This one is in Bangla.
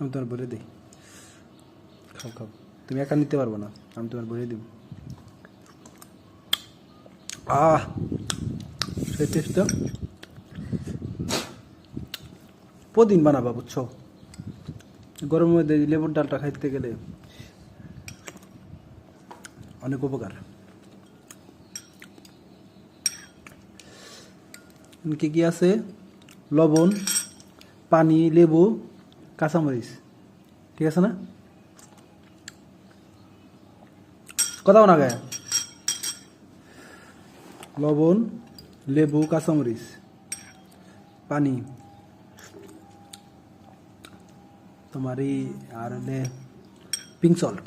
আমি তোমার বলে দিই, খাও খাও, তুমি একা নিতে পারবো না, আমি তোমার বলে দিব। সেই টেস্টটা প্রতিদিন বানাবা, বুঝছো? গরমের মধ্যে লেবুর ডালটা খাইতে গেলে অনেক উপকার। কি কি আছে? লবণ, পানি, লেবু, কাঁচামরিচ, ঠিক আছে না? কথা না গায়ে, লবণ, লেবু, কাঁচামরিচ, পানি, তোমার এই আর হলে পিঙ্ক সল্ট।